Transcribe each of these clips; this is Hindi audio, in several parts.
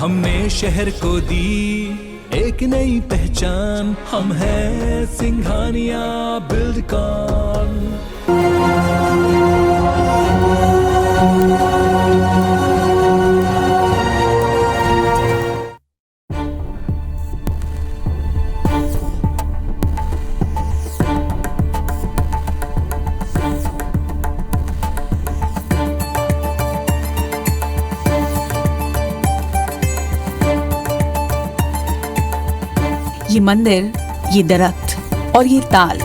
हमने शहर को दी एक नई पहचान, हम हैं सिंघानिया बिल्डकॉन। ये मंदिर, ये दरख्त और ये ताल,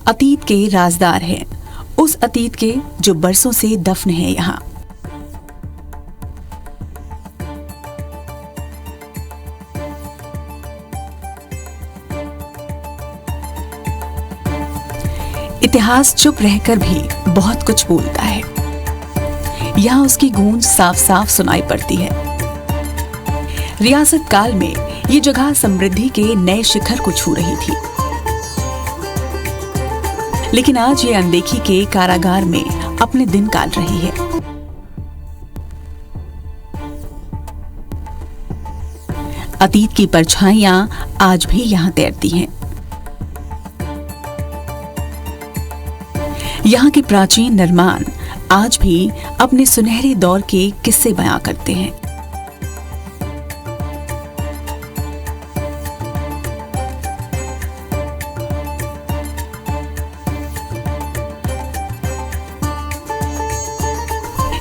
अतीत के राजदार हैं, उस अतीत के जो बरसों से दफन है यहाँ। इतिहास चुप रहकर भी बहुत कुछ बोलता है। यहाँ उसकी गूंज साफ साफ सुनाई पड़ती है। रियासत काल में ये जगह समृद्धि के नए शिखर को छू रही थी, लेकिन आज ये अनदेखी के कारागार में अपने दिन काट रही है। अतीत की परछाइयां आज भी यहाँ तैरती हैं। यहाँ के प्राचीन निर्माण आज भी अपने सुनहरे दौर के किस्से बयां करते हैं।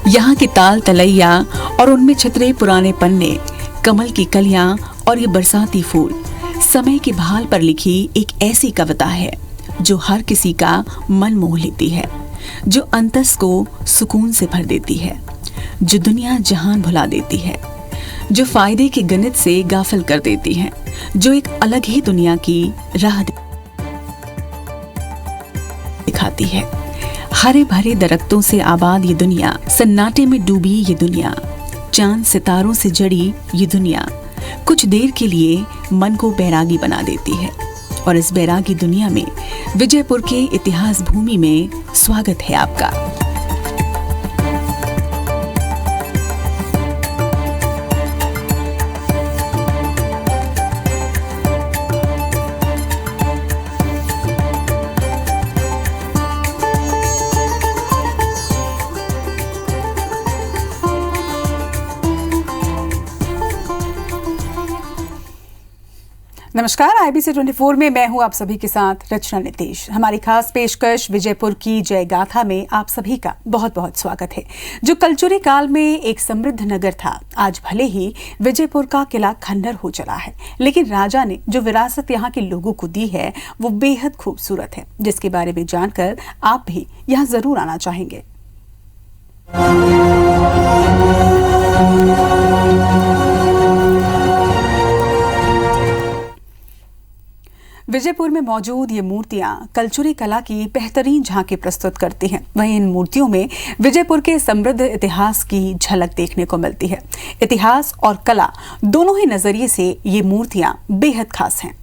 यहाँ की ताल तलैया और उनमें छितरे पुराने पन्ने, कमल की कलियां और ये बरसाती फूल समय के भाल पर लिखी एक ऐसी कविता है जो हर किसी का मन मोह लेती है, जो अंतस को सुकून से भर देती है, जो दुनिया जहान भुला देती है, जो फायदे के गणित से गाफिल कर देती है, जो एक अलग ही दुनिया की राह दिखाती है। हरे भरे दरख्तों से आबाद ये दुनिया, सन्नाटे में डूबी ये दुनिया, चांद सितारों से जड़ी ये दुनिया कुछ देर के लिए मन को बैरागी बना देती है। और इस बैरागी दुनिया में विजयपुर के इतिहास भूमि में स्वागत है आपका। नमस्कार, IBC 24 में मैं हूं आप सभी के साथ रचना नितेश। हमारी खास पेशकश विजयपुर की जय गाथा में आप सभी का बहुत बहुत स्वागत है। जो कलचुरी काल में एक समृद्ध नगर था, आज भले ही विजयपुर का किला खंडर हो चला है, लेकिन राजा ने जो विरासत यहाँ के लोगों को दी है वो बेहद खूबसूरत है, जिसके बारे में जानकर आप भी यहाँ जरूर आना चाहेंगे। विजयपुर में मौजूद ये मूर्तियां कलचुरी कला की बेहतरीन झांकी प्रस्तुत करती हैं। वहीं इन मूर्तियों में विजयपुर के समृद्ध इतिहास की झलक देखने को मिलती है। इतिहास और कला दोनों ही नजरिए से ये मूर्तियां बेहद खास हैं।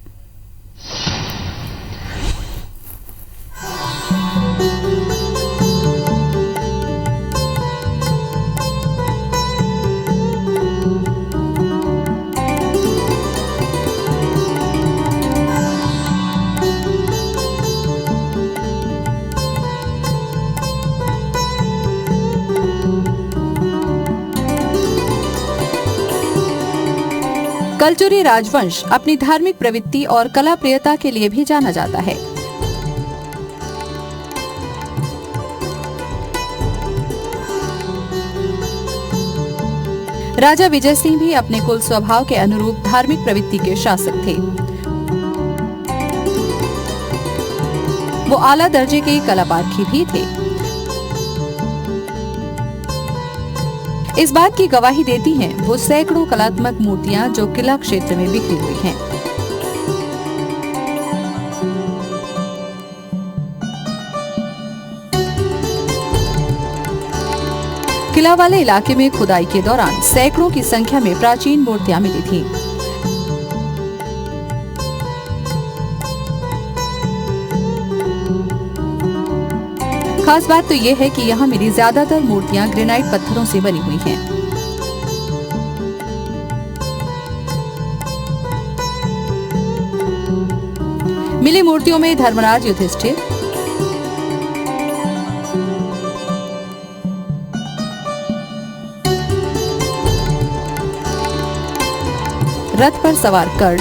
कलचुरी राजवंश अपनी धार्मिक प्रवृत्ति और कला प्रियता के लिए भी जाना जाता है। राजा विजय सिंह भी अपने कुल स्वभाव के अनुरूप धार्मिक प्रवृत्ति के शासक थे। वो आला दर्जे के कलापारखी भी थे। इस बात की गवाही देती हैं वो सैकड़ों कलात्मक मूर्तियां जो किला क्षेत्र में बिखरी हुई हैं। किला वाले इलाके में खुदाई के दौरान सैकड़ों की संख्या में प्राचीन मूर्तियां मिली थीं। खास बात तो ये है कि यहाँ मिली ज्यादातर मूर्तियां ग्रेनाइट पत्थरों से बनी हुई हैं। मिली मूर्तियों में धर्मराज युधिष्ठिर, रथ पर सवार कर्ण,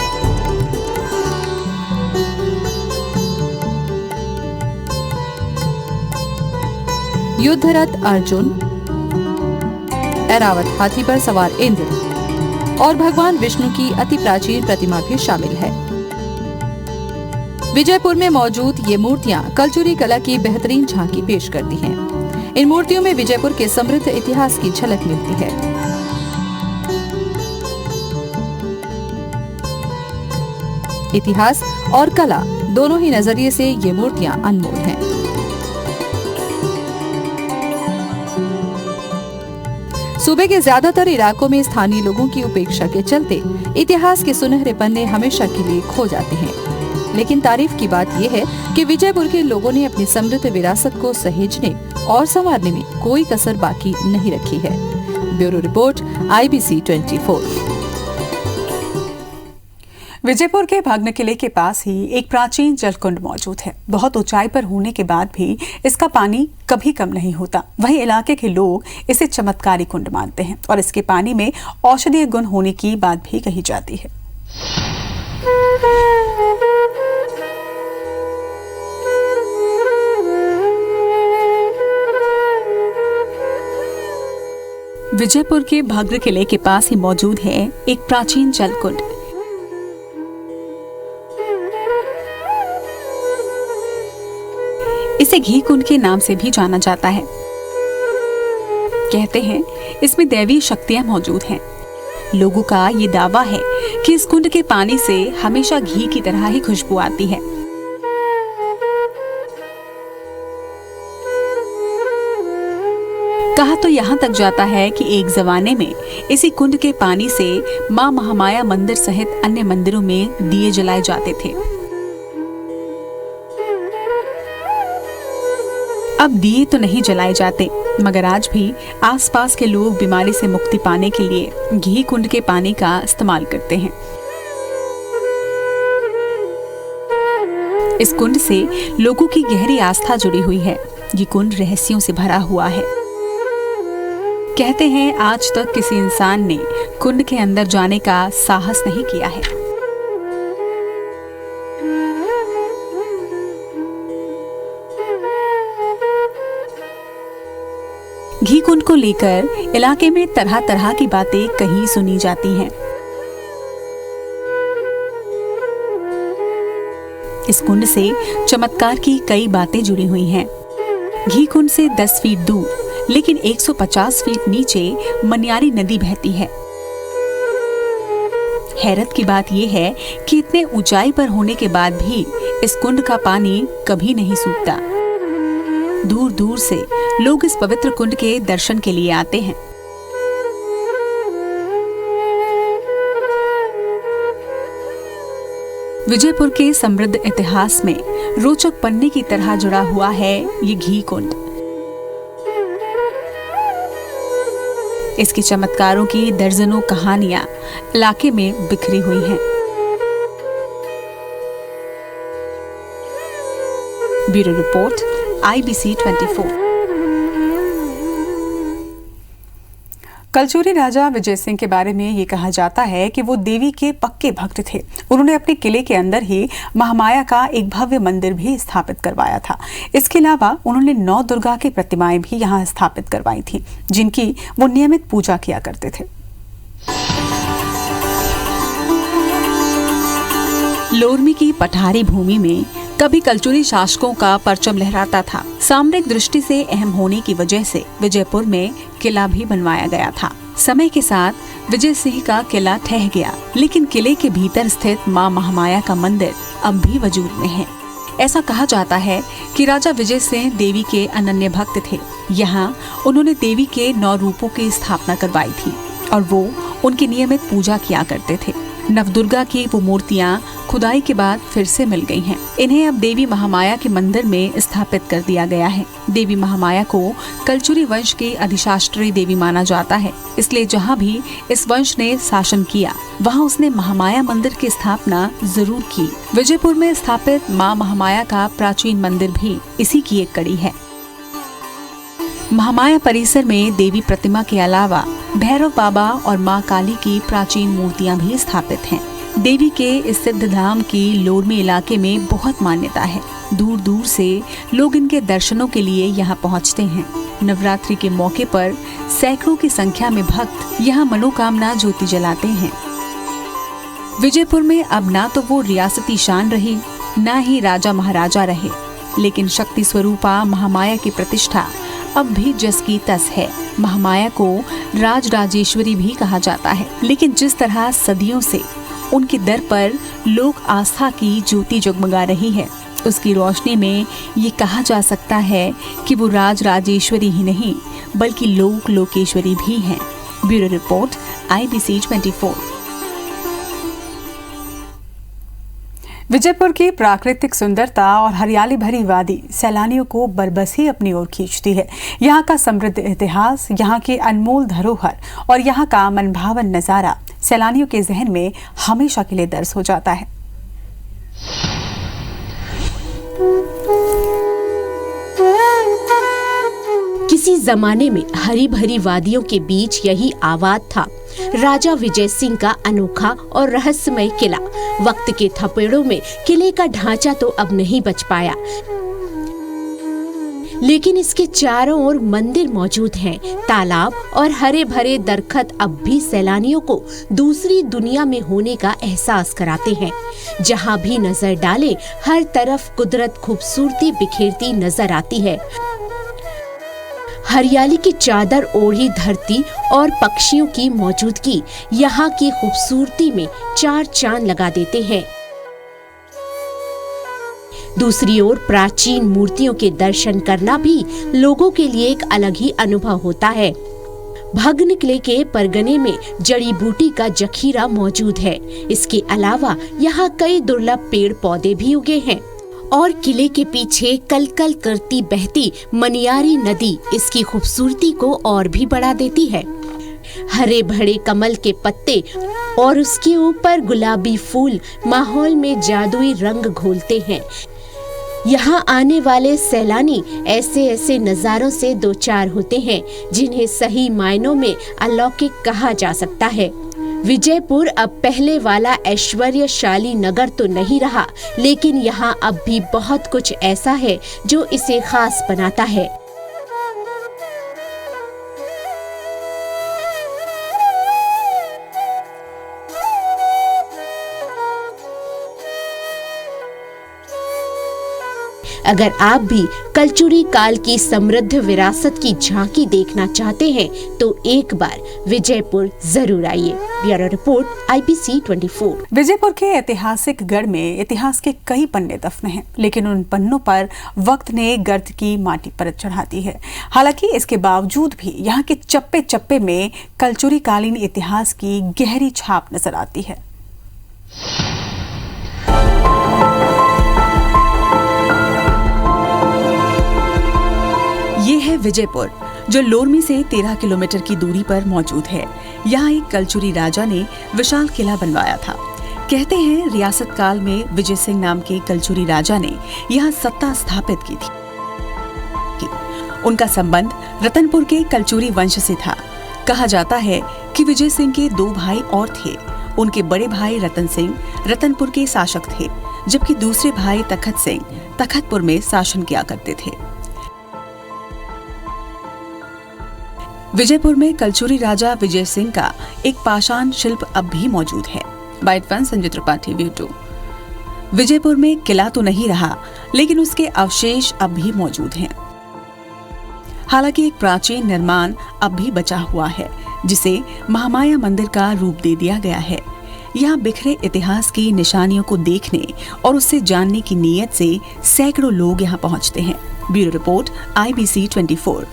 युद्धरथ अर्जुन, ऐरावत हाथी पर सवार इंद्र और भगवान विष्णु की अति प्राचीन प्रतिमा भी शामिल है। विजयपुर में मौजूद ये मूर्तियां कलचुरी कला की बेहतरीन झांकी पेश करती हैं। इन मूर्तियों में विजयपुर के समृद्ध इतिहास की झलक मिलती है। इतिहास और कला दोनों ही नजरिए से ये मूर्तियां अनमोल हैं। सूबे के ज्यादातर इलाकों में स्थानीय लोगों की उपेक्षा के चलते इतिहास के सुनहरे पन्ने हमेशा के लिए खो जाते हैं। लेकिन तारीफ की बात यह है कि विजयपुर के लोगों ने अपनी समृद्ध विरासत को सहेजने और संवारने में कोई कसर बाकी नहीं रखी है। Bureau report, IBC 24। विजयपुर के भग्न किले के पास ही एक प्राचीन जलकुंड मौजूद है। बहुत ऊंचाई पर होने के बाद भी इसका पानी कभी कम नहीं होता। वहीं इलाके के लोग इसे चमत्कारी कुंड मानते हैं और इसके पानी में औषधीय गुण होने की बात भी कही जाती है। विजयपुर के भग्न किले के पास ही मौजूद है एक प्राचीन जलकुंड। इसे घी कुंड के नाम से भी जाना जाता है। कहते हैं इसमें दैवीय शक्तियां मौजूद हैं। लोगों का ये दावा है कि इस कुंड के पानी से हमेशा घी की तरह ही खुशबू आती है। कहा तो यहाँ तक जाता है कि एक जमाने में इसी कुंड के पानी से मां महामाया मंदिर सहित अन्य मंदिरों में दिए जलाए जाते थे। अब दिए तो नहीं जलाए जाते, मगर आज भी आसपास के लोग बीमारी से मुक्ति पाने के लिए घी कुंड के पानी का इस्तेमाल करते हैं। इस कुंड से लोगों की गहरी आस्था जुड़ी हुई है। ये कुंड रहस्यों से भरा हुआ है। कहते हैं आज तक किसी इंसान ने कुंड के अंदर जाने का साहस नहीं किया है। घी कुंड को लेकर इलाके में तरह तरह की बातें कहीं सुनी जाती हैं। इस कुंड से चमत्कार की कई बातें जुड़ी हुई हैं। घी कुंड से 10 फीट दूर लेकिन 150 फीट नीचे मनियारी नदी बहती है। हैरत की बात यह है कि इतने ऊंचाई पर होने के बाद भी इस कुंड का पानी कभी नहीं सूखता। दूर दूर से लोग इस पवित्र कुंड के दर्शन के लिए आते हैं। विजयपुर के समृद्ध इतिहास में रोचक पन्ने की तरह जुड़ा हुआ है ये घी कुंड। इसके चमत्कारों की दर्जनों कहानियां इलाके में बिखरी हुई हैं। Bureau report, IBC 24। कलचुरी राजा विजय सिंह के बारे में ये कहा जाता है कि वो देवी के पक्के भक्त थे। उन्होंने अपने किले के अंदर ही महामाया का एक भव्य मंदिर भी स्थापित करवाया था। इसके अलावा उन्होंने 9 दुर्गा की प्रतिमाएं भी यहाँ स्थापित करवाई थी, जिनकी वो नियमित पूजा किया करते थे। लोरमी की पठारी भूमि में कभी कलचुरी शासकों का परचम लहराता था। सामरिक दृष्टि से अहम होने की वजह से विजयपुर में किला भी बनवाया गया था। समय के साथ विजय सिंह का किला ठह गया, लेकिन किले के भीतर स्थित मां महामाया का मंदिर अब भी वजूद में है। ऐसा कहा जाता है कि राजा विजय सिंह देवी के अनन्य भक्त थे। यहाँ उन्होंने देवी के 9 रूपों की स्थापना करवाई थी और वो उनकी नियमित पूजा किया करते थे। नवदुर्गा की वो मूर्तियाँ खुदाई के बाद फिर से मिल गई हैं। इन्हें अब देवी महामाया के मंदिर में स्थापित कर दिया गया है। देवी महामाया को कलचुरी वंश की अधिशास्त्री देवी माना जाता है, इसलिए जहाँ भी इस वंश ने शासन किया वहाँ उसने महामाया मंदिर की स्थापना जरूर की। विजयपुर में स्थापित माँ महामाया का प्राचीन मंदिर भी इसी की एक कड़ी है। महामाया परिसर में देवी प्रतिमा के अलावा भैरव बाबा और माँ काली की प्राचीन मूर्तियां भी स्थापित हैं। देवी के इस सिद्ध धाम की लोरमी इलाके में बहुत मान्यता है। दूर दूर से लोग इनके दर्शनों के लिए यहाँ पहुँचते हैं। नवरात्रि के मौके पर सैकड़ों की संख्या में भक्त यहाँ मनोकामना ज्योति जलाते हैं। विजयपुर में अब ना तो वो रियासती शान रही, ना ही राजा महाराजा रहे, लेकिन शक्ति स्वरूपा महामाया की प्रतिष्ठा अब भी जस की तस है। महामाया को राज राजेश्वरी भी कहा जाता है, लेकिन जिस तरह सदियों से उनके दर पर लोक आस्था की ज्योति जगमगा रही है, उसकी रोशनी में ये कहा जा सकता है कि वो राज राजेश्वरी ही नहीं बल्कि लोक लोकेश्वरी भी हैं। Bureau report IBC 24। विजयपुर की प्राकृतिक सुंदरता और हरियाली भरी वादी सैलानियों को बरबस ही अपनी ओर खींचती है। यहाँ का समृद्ध इतिहास, यहाँ की अनमोल धरोहर और यहाँ का मनभावन नजारा सैलानियों के जहन में हमेशा के लिए दर्ज हो जाता है। किसी जमाने में हरी भरी वादियों के बीच यही आबाद था राजा विजय सिंह का अनोखा और रहस्यमय किला। वक्त के थपेड़ों में किले का ढांचा तो अब नहीं बच पाया, लेकिन इसके चारों ओर मंदिर मौजूद हैं। तालाब और हरे भरे दरख्त अब भी सैलानियों को दूसरी दुनिया में होने का एहसास कराते हैं। जहां भी नजर डाले हर तरफ कुदरत खूबसूरती बिखेरती नजर आती है। हरियाली की चादर ओढ़ी धरती और पक्षियों की मौजूदगी यहाँ की खूबसूरती में 4 चांद लगा देते हैं। दूसरी ओर प्राचीन मूर्तियों के दर्शन करना भी लोगों के लिए एक अलग ही अनुभव होता है। भग्न किले के परगने में जड़ी बूटी का जखीरा मौजूद है। इसके अलावा यहाँ कई दुर्लभ पेड़ पौधे भी उगे हैं और किले के पीछे कलकल करती बहती मनियारी नदी इसकी खूबसूरती को और भी बढ़ा देती है। हरे भरे कमल के पत्ते और उसके ऊपर गुलाबी फूल माहौल में जादुई रंग घोलते हैं। यहाँ आने वाले सैलानी ऐसे ऐसे नज़ारों से दो चार होते हैं जिन्हें सही मायनों में अलौकिक कहा जा सकता है। विजयपुर अब पहले वाला ऐश्वर्यशाली नगर तो नहीं रहा, लेकिन यहाँ अब भी बहुत कुछ ऐसा है जो इसे खास बनाता है। अगर आप भी कलचुरी काल की समृद्ध विरासत की झांकी देखना चाहते हैं तो एक बार विजयपुर जरूर आइए। Bureau report IBC 24। विजयपुर के ऐतिहासिक गढ़ में इतिहास के कई पन्ने दफन हैं, लेकिन उन पन्नों पर वक्त ने गर्द की माटी परत चढ़ा दी है। हालांकि इसके बावजूद भी यहाँ के चप्पे चप्पे में कलचुरी कालीन इतिहास की गहरी छाप नजर आती है। ये है विजयपुर, जो लोरमी से 13 किलोमीटर की दूरी पर मौजूद है। यहाँ एक कलचुरी राजा ने विशाल किला बनवाया था। कहते हैं रियासत काल में विजय सिंह नाम के कलचुरी राजा ने यहाँ सत्ता स्थापित की थी। उनका संबंध रतनपुर के कलचुरी वंश से था। कहा जाता है कि विजय सिंह के 2 भाई और थे। उनके बड़े भाई रतन सिंह रतनपुर के शासक थे, जबकि दूसरे भाई तखत सिंह तखतपुर में शासन किया करते थे। विजयपुर में कलचुरी राजा विजय सिंह का एक पाषाण शिल्प अब भी मौजूद है। Bite 1 Sanjay Tripathi, view 2। विजयपुर में किला तो नहीं रहा, लेकिन उसके अवशेष अब भी मौजूद हैं। हालांकि एक प्राचीन निर्माण अब भी बचा हुआ है, जिसे महामाया मंदिर का रूप दे दिया गया है। यहाँ बिखरे इतिहास की निशानियों को देखने और उससे जानने की नीयत से सैकड़ों लोग यहाँ पहुँचते हैं। Bureau report IBC 24।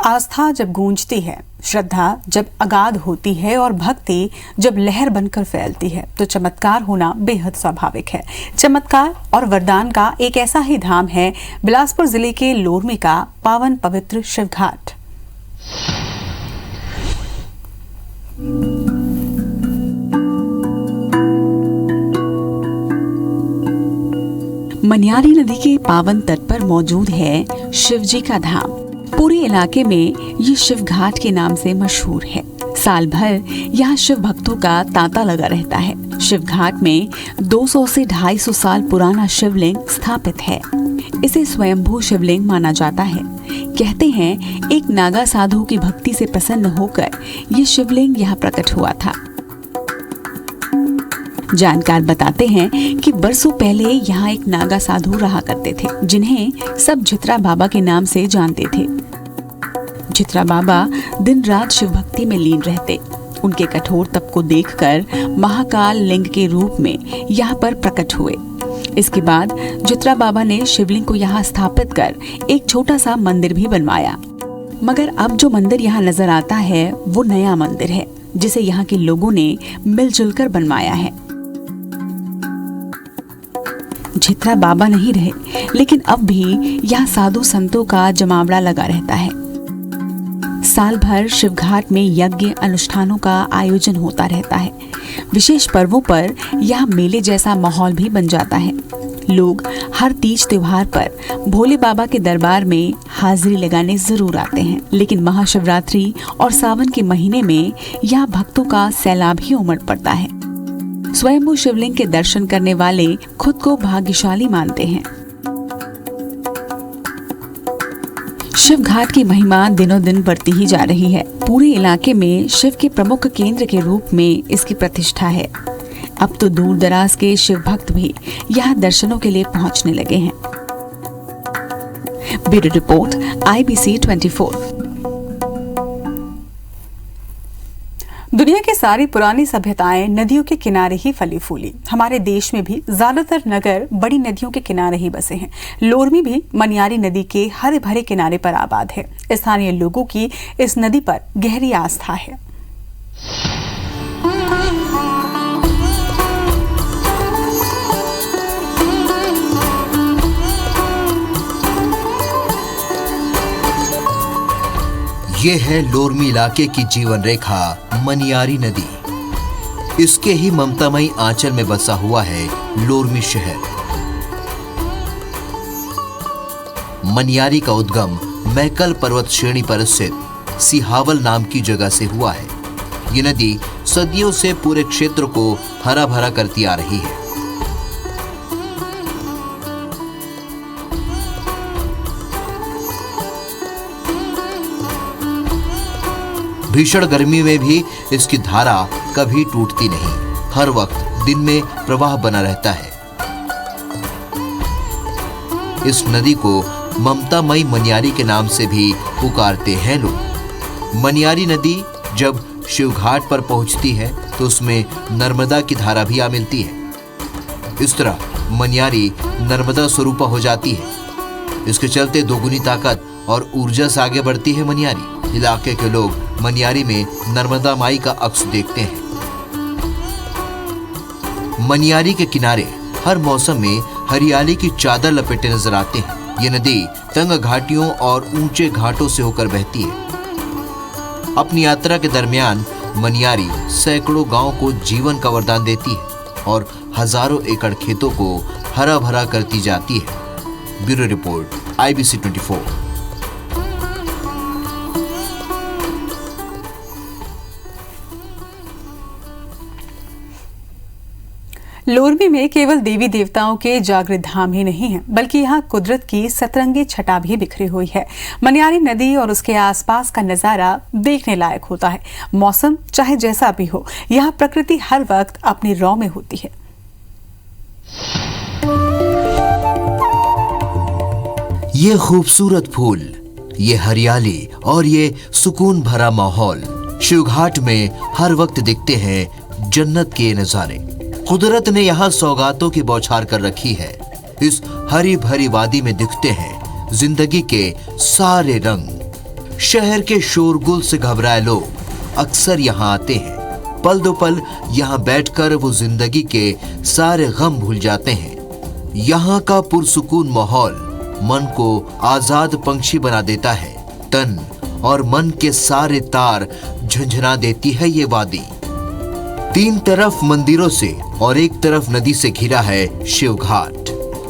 आस्था जब गूंजती है, श्रद्धा जब अगाध होती है और भक्ति जब लहर बनकर फैलती है तो चमत्कार होना बेहद स्वाभाविक है। चमत्कार और वरदान का एक ऐसा ही धाम है बिलासपुर जिले के लोरमी का पावन पवित्र शिव घाट। मनियारी नदी के पावन तट पर मौजूद है शिवजी का धाम। पूरे इलाके में ये शिव घाट के नाम से मशहूर है। साल भर यहाँ शिव भक्तों का तांता लगा रहता है। शिव घाट में 200 से 250 साल पुराना शिवलिंग स्थापित है। इसे स्वयंभू शिवलिंग माना जाता है। कहते हैं एक नागा साधु की भक्ति से प्रसन्न होकर ये शिवलिंग यहाँ प्रकट हुआ था। जानकार बताते हैं कि बरसों पहले यहाँ एक नागा साधु रहा करते थे, जिन्हें सब झित्रा बाबा के नाम से जानते थे। झित्रा बाबा दिन रात शिव भक्ति में लीन रहते। उनके कठोर तप को देखकर महाकाल लिंग के रूप में यहाँ पर प्रकट हुए। इसके बाद झित्रा बाबा ने शिवलिंग को यहाँ स्थापित कर एक छोटा सा मंदिर भी बनवाया। मगर अब जो मंदिर यहाँ नजर आता है वो नया मंदिर है, जिसे यहाँ के लोगों ने मिलजुल कर बनवाया है। झित्रा बाबा नहीं रहे, लेकिन अब भी यहाँ साधु संतों का जमावड़ा लगा रहता है। साल भर शिव घाट में यज्ञ अनुष्ठानों का आयोजन होता रहता है। विशेष पर्वों पर यहाँ मेले जैसा माहौल भी बन जाता है। लोग हर तीज त्योहार पर भोले बाबा के दरबार में हाजिरी लगाने जरूर आते हैं, लेकिन महाशिवरात्रि और सावन के महीने में यहाँ भक्तों का सैलाब ही उमड़ पड़ता है। स्वयंभू शिवलिंग के दर्शन करने वाले खुद को भाग्यशाली मानते हैं। शिव घाट की महिमा दिनों दिन बढ़ती ही जा रही है। पूरे इलाके में शिव के प्रमुख केंद्र के रूप में इसकी प्रतिष्ठा है। अब तो दूर दराज के शिव भक्त भी यहाँ दर्शनों के लिए पहुँचने लगे हैं। Bureau report IBC 24। दुनिया की सारी पुरानी सभ्यताएं नदियों के किनारे ही फली फूली। हमारे देश में भी ज्यादातर नगर बड़ी नदियों के किनारे ही बसे हैं। लोरमी भी मनियारी नदी के हरे भरे किनारे पर आबाद है। स्थानीय लोगों की इस नदी पर गहरी आस्था है। ये है लोरमी इलाके की जीवन रेखा मनियारी नदी। इसके ही ममतामयी आंचल में बसा हुआ है लोरमी शहर। मनियारी का उद्गम मैकल पर्वत श्रेणी पर स्थित सिहावल नाम की जगह से हुआ है। ये नदी सदियों से पूरे क्षेत्र को हरा भरा करती आ रही है। भीषण गर्मी में भी इसकी धारा कभी टूटती नहीं। हर वक्त दिन में प्रवाह बना रहता है। इस नदी को ममतामयी मनियारी के नाम से भी पुकारते हैं लोग। मनियारी नदी जब शिव घाट पर पहुंचती है तो उसमें नर्मदा की धारा भी आ मिलती है। इस तरह मनियारी नर्मदा स्वरूपा हो जाती है। इसके चलते दोगुनी ताकत और ऊर्जा से आगे बढ़ती है मनियारी। इलाके के लोग मनियारी में नर्मदा माई का अक्स देखते हैं। मनियारी के किनारे हर मौसम में हरियाली की चादर लपेटे नजर आते हैं। ये नदी तंग घाटियों और ऊंचे घाटों से होकर बहती है। अपनी यात्रा के दरमियान मनियारी सैकड़ों गांवों को जीवन का वरदान देती है और हजारों एकड़ खेतों को हरा भरा करती जाती है। Bureau report IBC 24। लोरमी में केवल देवी देवताओं के जागृत धाम ही नहीं है, बल्कि यहाँ कुदरत की सतरंगी छटा भी बिखरी हुई है। मनियारी नदी और उसके आसपास का नजारा देखने लायक होता है। मौसम चाहे जैसा भी हो, यहाँ प्रकृति हर वक्त अपनी रौ में होती है। ये खूबसूरत फूल, ये हरियाली और ये सुकून भरा माहौल शिवघाट में हर वक्त दिखते हैं जन्नत के नजारे। कुदरत ने यहाँ सौगातों की बौछार कर रखी है। इस हरी भरी वादी में दिखते हैं जिंदगी के सारे रंग। शहर के शोरगुल से घबराए लोग अक्सर यहाँ आते हैं। पल दो पल यहाँ बैठकर वो जिंदगी के सारे गम भूल जाते हैं। यहाँ का पुरसुकून माहौल मन को आजाद पंछी बना देता है। तन और मन के सारे तार झंझना देती है ये वादी। तीन तरफ मंदिरों से और एक तरफ नदी से घिरा है शिवघाट।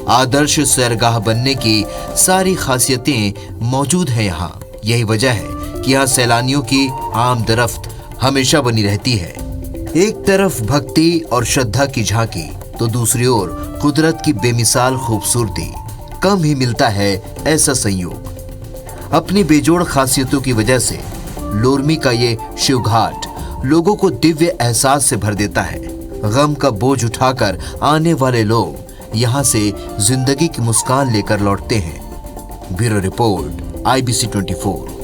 आदर्श सैरगाह बनने की सारी खासियतें मौजूद है यहाँ। यही वजह है कि यहाँ सैलानियों की आमदरफ्त हमेशा बनी रहती है। एक तरफ भक्ति और श्रद्धा की झांकी तो दूसरी ओर कुदरत की बेमिसाल खूबसूरती। कम ही मिलता है ऐसा संयोग। अपनी बेजोड़ खासियतों की वजह से लोरमी का ये शिवघाट लोगों को दिव्य एहसास से भर देता है। गम का बोझ उठाकर आने वाले लोग यहाँ से जिंदगी की मुस्कान लेकर लौटते हैं। Bureau report, IBC 24।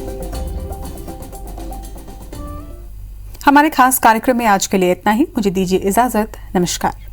हमारे खास कार्यक्रम में आज के लिए इतना ही। मुझे दीजिए इजाजत। नमस्कार।